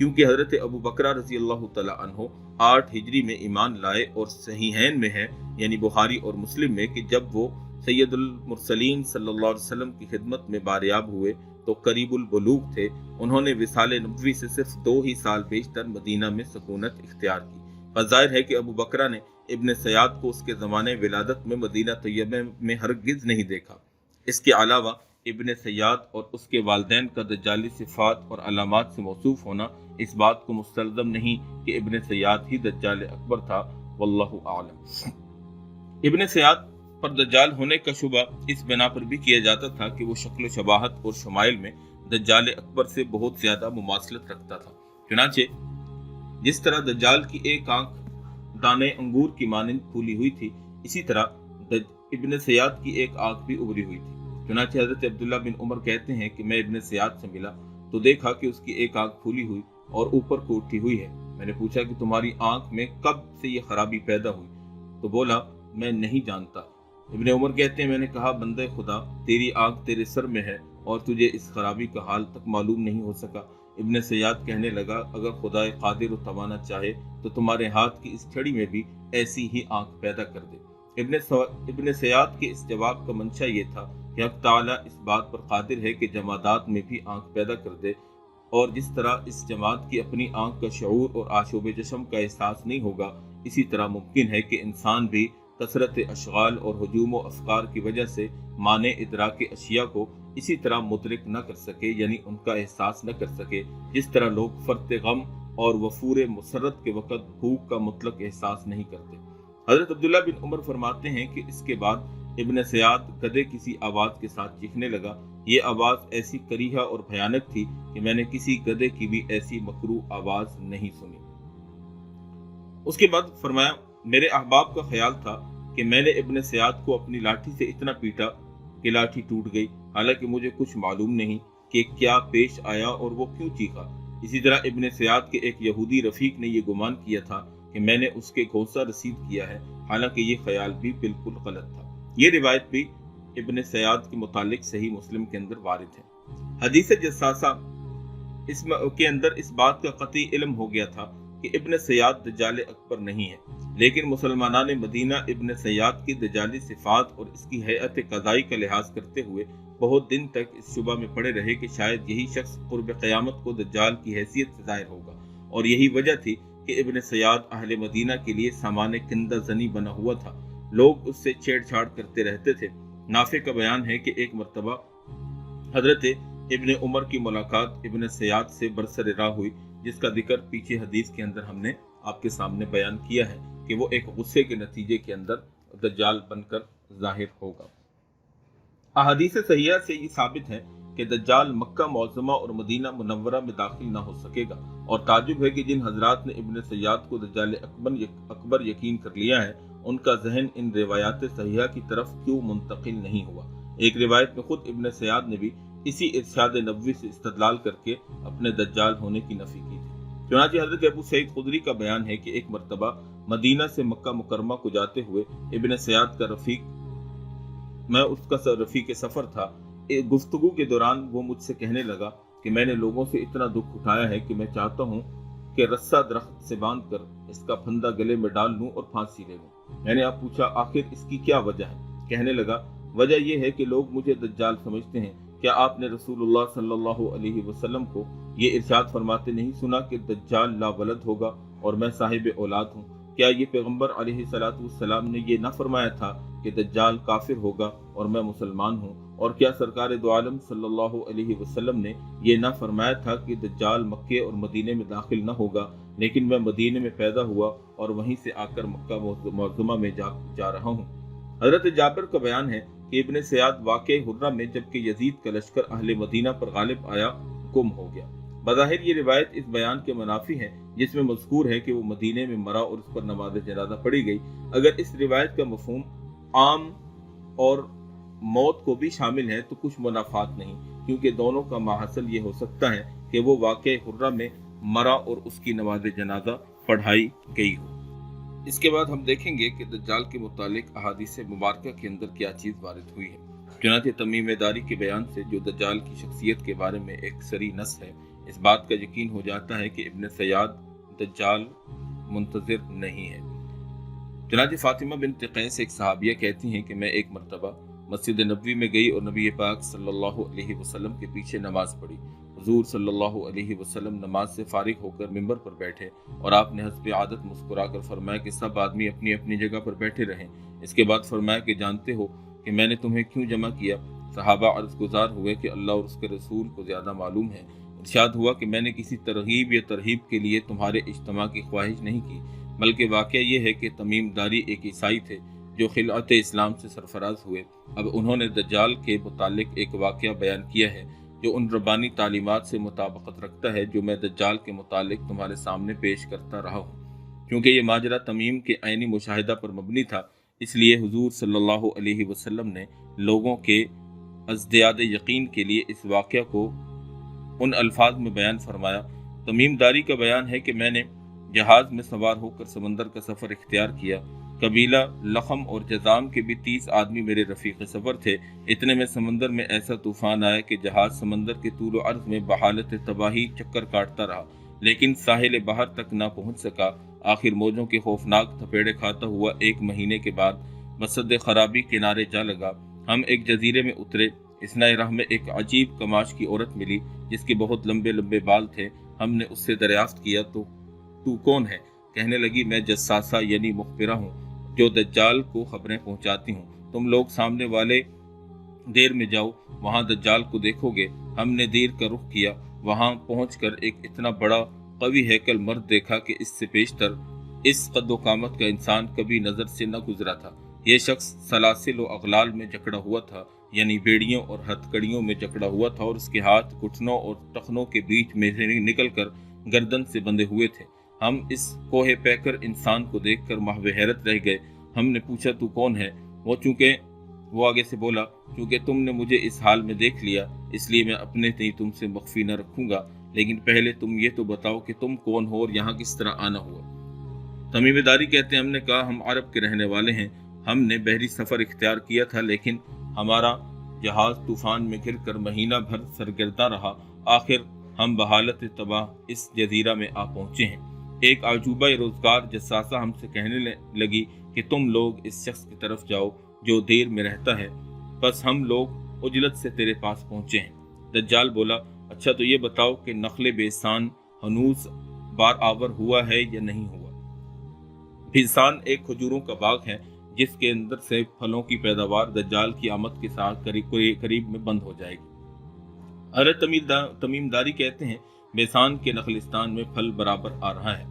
کیونکہ حضرت ابو بکر رضی اللہ تعالیٰ عنہ 8 ہجری میں ایمان لائے، اور صحیحین میں ہے یعنی بخاری اور مسلم میں کہ جب وہ سید المرسلین صلی اللہ علیہ وسلم کی خدمت میں باریاب ہوئے تو قریب البلوغ تھے، انہوں نے وصال نبوی سے صرف 2 ہی سال بیشتر مدینہ میں سکونت اختیار کی۔ ظاہر ہے کہ ابو بکرہ نے ابن سیاد کو اس کے زمانے ولادت میں مدینہ طیبہ میں ہرگز نہیں دیکھا۔ اس کے علاوہ ابن سیاد اور اس کے والدین کا دجالی صفات اور علامات سے موصوف ہونا اس بات کو مستلزم نہیں کہ ابن سیاد ہی دجال اکبر تھا، واللہ اعلم۔ ابن سیاد پر دجال ہونے کا شبہ اس بنا پر بھی کیا جاتا تھا کہ وہ شکل و شباہت اور شمائل میں دجال اکبر سے بہت زیادہ مماثلت رکھتا تھا۔ چنانچہ جس طرح دجال کی ایک آنکھ دانے انگور کی مانند پھولی ہوئی تھی، اسی طرح ابن سیاد کی ایک آنکھ بھی ابری ہوئی تھی۔ چنانچہ حضرت عبداللہ بن عمر کہتے ہیں کہ میں ابن سیاد سے ملا تو دیکھا کہ اس کی ایک آنکھ پھولی ہوئی اور اوپر کو اٹھی ہوئی ہے۔ میں نے پوچھا کہ تمہاری آنکھ میں کب سے یہ خرابی پیدا ہوئی؟ تو بولا میں نہیں جانتا۔ ابن عمر کہتے ہیں میں نے کہا بندے خدا، تیری آنکھ تیرے سر میں ہے اور تجھے اس خرابی کا حال تک معلوم نہیں ہو سکا۔ ابن سیاد کہنے لگا اگر خدا قادر و توانا چاہے تو تمہارے ہاتھ کی اس چھڑی میں بھی ایسی ہی آنکھ پیدا کر دے۔ ابن سیاد کے اس جواب کا منشا یہ تھا کہ حق تعالیٰ اس بات پر قادر ہے کہ جمادات میں بھی آنکھ پیدا کر دے، اور جس طرح اس جماعت کی اپنی آنکھ کا شعور اور آشوب جسم کا احساس نہیں ہوگا، اسی طرح ممکن ہے کہ انسان بھی کثرت اشغال اور ہجوم و افکار کی وجہ سے مانع ادراک اشیاء کو اسی طرح مدرک نہ کر سکے، یعنی ان کا احساس نہ کر سکے جس طرح لوگ فرط غم اور وفور مسرت کے وقت بھوک کا مطلق احساس نہیں کرتے۔ حضرت عبداللہ بن عمر فرماتے ہیں کہ اس کے بعد ابن سیاد گدھے کسی آواز کے ساتھ چیخنے لگا۔ یہ آواز ایسی کریہا اور بھیانک تھی کہ میں نے کسی گدھے کی بھی ایسی مکروہ آواز نہیں سنی۔ اس کے بعد فرمایا میرے احباب کا خیال تھا کہ میں نے ابن سیاد کو اپنی لاٹھی سے اتنا پیٹا کہ لاٹھی ٹوٹ گئی، حالانکہ مجھے کچھ معلوم نہیں کہ کیا پیش آیا اور وہ کیوں چیخا۔ اسی طرح ابن سیاد کے ایک یہودی رفیق نے یہ گمان کیا تھا کہ میں نے اس کے گھونسہ رسید کیا ہے، حالانکہ یہ خیال بھی بالکل غلط تھا۔ یہ روایت بھی ابن سیاد کے متعلق صحیح مسلم کے اندر وارد ہے۔ حدیث جساسہ کے اندر اس بات کا قطعی علم ہو گیا تھا کہ ابن سیاد دجال اکبر نہیں ہے، لیکن مسلمانان مدینہ ابن سیاد کی دجالی صفات اور اس کی ہیئت قضائی کا لحاظ کرتے ہوئے بہت دن تک اس شبہ میں پڑے رہے کہ شاید یہی شخص قرب قیامت کو دجال کی حیثیت سے ظاہر ہوگا، اور یہی وجہ تھی کہ ابن سیاد اہل مدینہ کے لیے سامان کندہ زنی بنا ہوا تھا، لوگ اس سے چھیڑ چھاڑ کرتے رہتے تھے۔ نافع کا بیان ہے کہ ایک مرتبہ حضرت ابن عمر کی ملاقات ابن سیاد سے برسر راہ ہوئی، جس کا ذکر پیچھے حدیث کے اندر ہم نے آپ کے سامنے بیان کیا ہے کہ وہ ایک غصے کے نتیجے کے اندر دجال بن کر ظاہر ہوگا۔ احادیث صحیحہ سے یہ ثابت ہے کہ دجال مکہ معظمہ اور مدینہ منورہ میں داخل نہ ہو سکے گا، اور تعجب ہے کہ جن حضرات نے ابن سیاد کو دجال اکبر یقین کر لیا ہے ان کا ذہن ان روایات صحیحہ کی طرف کیوں منتقل نہیں ہوا۔ ایک روایت میں خود ابن سیاد نے بھی اسی ارشاد نبوی سے استدلال کر کے اپنے دجال ہونے کی نفی کی تھی۔ چنانچہ حضرت ابو سعید خدری کا بیان ہے کہ ایک مرتبہ مدینہ سے مکہ مکرمہ کو جاتے ہوئے ابن سیاد کا رفیق سفر تھا۔ گفتگو کے دوران وہ مجھ سے کہنے لگا کہ میں نے لوگوں سے اتنا دکھ اٹھایا ہے کہ میں چاہتا ہوں کہ رسہ درخت سے باندھ کر اس کا پھندا گلے میں ڈال لوں اور پھانسی لے لوں۔ میں نے آپ پوچھا آخر اس کی کیا وجہ ہے؟ کہنے لگا وجہ یہ ہے کہ لوگ مجھے دجال سمجھتے ہیں۔ کیا آپ نے رسول اللہ صلی اللہ علیہ وسلم کو یہ ارشاد فرماتے نہیں سنا کہ دجال لا ولد ہوگا اور میں صاحب اولاد ہوں؟ کیا یہ پیغمبر علیہ السلام نے یہ نہ فرمایا تھا کہ دجال کافر ہوگا اور میں مسلمان ہوں؟ اور کیا سرکار دو عالم صلی اللہ علیہ وسلم نے یہ نہ فرمایا تھا کہ دجال مکے اور مدینے میں داخل نہ ہوگا، لیکن میں مدینے میں پیدا ہوا اور وہیں سے آ کر مکہ معظمہ میں جا رہا ہوں؟ حضرت جابر کا بیان ہے کہ ابن سیاد واقع حرہ میں جبکہ یزید کا لشکر اہل مدینہ پر غالب آیا گم ہو گیا۔ بظاہر یہ روایت اس بیان کے منافی ہے جس میں مذکور ہے کہ وہ مدینے میں مرا اور اس پر نماز جنازہ پڑھی گئی۔ اگر اس روایت کا مفہوم عام اور موت کو بھی شامل ہے تو کچھ منافات نہیں، کیونکہ دونوں کا ماحصل یہ ہو سکتا ہے کہ وہ واقع حرہ میں مرا اور اس کی نماز جنازہ پڑھائی گئی ہو۔ اس کے بعد ہم دیکھیں گے کہ دجال کے متعلق احادیث مبارکہ کے اندر کیا چیز وارد ہوئی ہے۔ چنانچہ تمیم داری کے بیان سے جو دجال کی شخصیت کے بارے میں ایک سری نص ہے، اس بات کا یقین ہو جاتا ہے کہ ابن سیاد دجال منتظر نہیں ہے۔ چنانچہ فاطمہ بنت قیس ایک صحابیہ کہتی ہیں کہ میں ایک مرتبہ مسجد نبوی میں گئی اور نبی پاک صلی اللہ علیہ وسلم کے پیچھے نماز پڑھی۔ حضور صلی اللہ علیہ وسلم نماز سے فارغ ہو کر ممبر پر بیٹھے اور آپ نے حسب عادت مسکرا کر فرمایا کہ سب آدمی اپنی اپنی جگہ پر بیٹھے رہیں۔ اس کے بعد فرمایا کہ جانتے ہو کہ میں نے تمہیں کیوں جمع کیا؟ صحابہ عرض گزار ہوئے کہ اللہ اور اس کے رسول کو زیادہ معلوم ہے۔ ارشاد ہوا کہ میں نے کسی ترغیب یا ترہیب کے لیے تمہارے اجتماع کی خواہش نہیں کی، بلکہ واقعہ یہ ہے کہ تمیم داری ایک عیسائی تھے جو خلعت اسلام سے سرفراز ہوئے۔ اب انہوں نے دجال کے متعلق ایک واقعہ بیان کیا ہے جو ان ربانی تعلیمات سے مطابقت رکھتا ہے جو میں دجال کے متعلق تمہارے سامنے پیش کرتا رہا ہوں۔ کیونکہ یہ ماجرا تمیم کے عینی مشاہدہ پر مبنی تھا، اس لیے حضور صلی اللہ علیہ وسلم نے لوگوں کے ازدیاد یقین کے لیے اس واقعہ کو ان الفاظ میں بیان فرمایا۔ تمیم داری کا بیان ہے کہ میں نے جہاز میں سوار ہو کر سمندر کا سفر اختیار کیا۔ قبیلہ لخم اور جزام کے بھی 30 آدمی میرے رفیق سفر تھے۔ اتنے میں سمندر میں ایسا طوفان آیا کہ جہاز سمندر کے طول و عرض میں بحالت تباہی چکر کاٹتا رہا، لیکن ساحل بحر تک نہ پہنچ سکا۔ آخر موجوں کے خوفناک تھپیڑے کھاتا ہوا 1 مہینے کے بعد بصد خرابی کنارے جا لگا۔ ہم ایک جزیرے میں اترے۔ اثناء راہ میں ایک عجیب کماش کی عورت ملی جس کے بہت لمبے لمبے بال تھے۔ ہم نے اس سے دریافت کیا تو کون ہے؟ کہنے لگی میں جساسہ یعنی مخبرہ ہوں جو دجال کو خبریں پہنچاتی ہوں۔ تم لوگ سامنے والے دیر میں جاؤ، وہاں دجال کو دیکھو گے۔ ہم نے دیر کا رخ کیا۔ وہاں پہنچ کر ایک اتنا بڑا قوی ہیکل مرد دیکھا کہ اس سے پیشتر اس قد و قامت کا انسان کبھی نظر سے نہ گزرا تھا۔ یہ شخص سلاسل و اغلال میں جکڑا ہوا تھا، یعنی بیڑیوں اور ہتھکڑیوں میں جکڑا ہوا تھا، اور اس کے ہاتھ گھٹنوں اور ٹخنوں کے بیچ میں سے نکل کر گردن سے بندھے ہوئے تھے۔ ہم اس کوہ پیکر انسان کو دیکھ کر محو حیرت رہ گئے۔ ہم نے پوچھا تو کون ہے؟ وہ آگے سے بولا چونکہ تم نے مجھے اس حال میں دیکھ لیا اس لیے میں اپنے تئیں تم سے مخفی نہ رکھوں گا، لیکن پہلے تم یہ تو بتاؤ کہ تم کون ہو اور یہاں کس طرح آنا ہوا؟ تمیم داری کہتے ہیں ہم نے کہا ہم عرب کے رہنے والے ہیں، ہم نے بحری سفر اختیار کیا تھا لیکن ہمارا جہاز طوفان میں گر کر مہینہ بھر سرگرداں رہا، آخر ہم بحالت تباہ اس جزیرہ میں آ پہنچے ہیں۔ ایک عجوبہ روزگار جساسہ ہم سے کہنے لگی کہ تم لوگ اس شخص کی طرف جاؤ جو دیر میں رہتا ہے، بس ہم لوگ عجلت سے تیرے پاس پہنچے ہیں۔ دجال بولا اچھا تو یہ بتاؤ کہ نخل بیسان ہنوز بار آور ہوا ہے یا نہیں ہوا؟ بیسان ایک کھجوروں کا باغ ہے جس کے اندر سے پھلوں کی پیداوار دجال کی آمد کے ساتھ قریب میں بند ہو جائے گی۔ حضرت تمیم داری کہتے ہیں بیسان کے نخلستان میں پھل برابر آ رہا ہے۔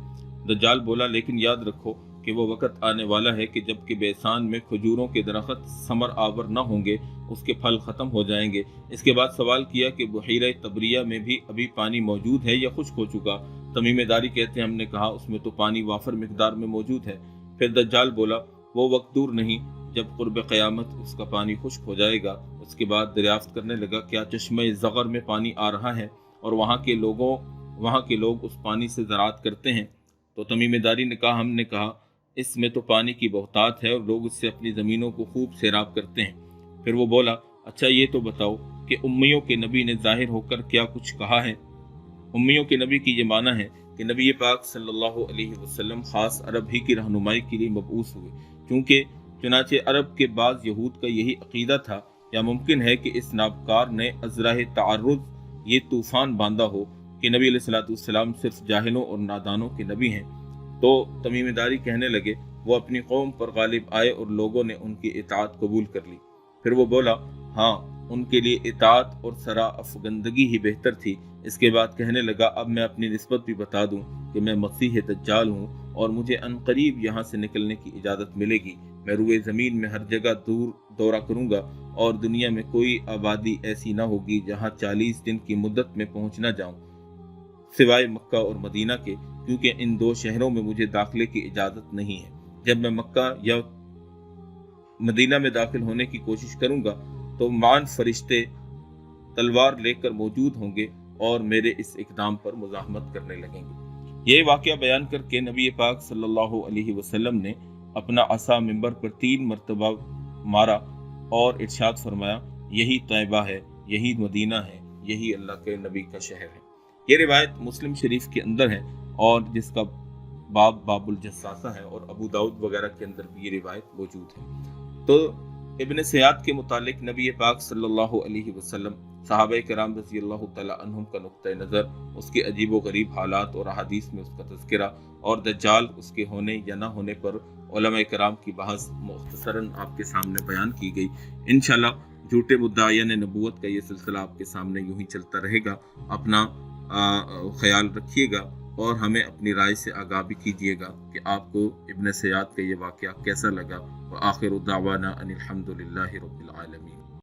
دجال بولا لیکن یاد رکھو کہ وہ وقت آنے والا ہے کہ جب کہ بیسان میں کھجوروں کے درخت ثمر آور نہ ہوں گے، اس کے پھل ختم ہو جائیں گے۔ اس کے بعد سوال کیا کہ بحیرہ تبریہ میں بھی ابھی پانی موجود ہے یا خشک ہو چکا؟ تمیم داری کہتے ہیں ہم نے کہا اس میں تو پانی وافر مقدار میں موجود ہے۔ پھر دجال بولا وہ وقت دور نہیں جب قرب قیامت اس کا پانی خشک ہو جائے گا۔ اس کے بعد دریافت کرنے لگا کیا چشمہ زغر میں پانی آ رہا ہے اور وہاں کے لوگ اس پانی سے زراعت کرتے ہیں؟ تو تمیم داری نے کہا ہم نے کہا اس میں تو پانی کی بہتات ہے اور لوگ اس سے اپنی زمینوں کو خوب سیراب کرتے ہیں۔ پھر وہ بولا اچھا یہ تو بتاؤ کہ امیوں کے نبی نے ظاہر ہو کر کیا کچھ کہا ہے؟ امیوں کے نبی کی یہ معنی ہے کہ نبی پاک صلی اللہ علیہ وسلم خاص عرب ہی کی رہنمائی کے لیے مبعوث ہوئے، کیونکہ چنانچہ عرب کے بعض یہود کا یہی عقیدہ تھا، یا ممکن ہے کہ اس نابکار نے ازرہ تعرض یہ طوفان باندھا ہو کہ نبی علیہ السلام صرف جاہلوں اور نادانوں کے نبی ہیں۔ تو تمیم داری کہنے لگے وہ اپنی قوم پر غالب آئے اور لوگوں نے ان کی اطاعت قبول کر لی۔ پھر وہ بولا ہاں ان کے لیے اطاعت اور سرا افگندگی ہی بہتر تھی۔ اس کے بعد کہنے لگا اب میں اپنی نسبت بھی بتا دوں کہ میں مسیح دجال ہوں اور مجھے عنقریب یہاں سے نکلنے کی اجازت ملے گی۔ میں روئے زمین میں ہر جگہ دورہ کروں گا اور دنیا میں کوئی آبادی ایسی نہ ہوگی جہاں 40 دن کی مدت میں پہنچ نہ جاؤں سوائے مکہ اور مدینہ کے، کیونکہ ان 2 شہروں میں مجھے داخلے کی اجازت نہیں ہے۔ جب میں مکہ یا مدینہ میں داخل ہونے کی کوشش کروں گا تو مان فرشتے تلوار لے کر موجود ہوں گے اور میرے اس اقدام پر مزاحمت کرنے لگیں گے۔ یہ واقعہ بیان کر کے نبی پاک صلی اللہ علیہ وسلم نے اپنا عصا منبر پر 3 مرتبہ مارا اور ارشاد فرمایا یہی طیبہ ہے، یہی مدینہ ہے، یہی اللہ کے نبی کا شہر ہے۔ یہ روایت مسلم شریف کے اندر ہے اور جس کا باب الجساسہ ہے، اور ابو داؤد وغیرہ کے اندر بھی یہ روایت موجود ہے۔ تو ابن سیاد کے متعلق نبی پاک صلی اللہ علیہ وسلم، صحابہ کرام رضی اللہ تعالی عنہم کا نقطہ نظر، اس کے عجیب و غریب حالات اور احادیث میں اس کا تذکرہ، اور دجال اس کے ہونے یا نہ ہونے پر علماء کرام کی بحث مختصراً آپ کے سامنے بیان کی گئی۔ انشاءاللہ جھوٹے مدعیان نبوت کا یہ سلسلہ آپ کے سامنے یوں ہی چلتا رہے گا۔ اپنا خیال رکھیے گا اور ہمیں اپنی رائے سے آگاہ بھی کیجیے گا کہ آپ کو ابن سیاد کا یہ واقعہ کیسا لگا۔ وآخر دعوانا ان الحمد للہ رب العالمین۔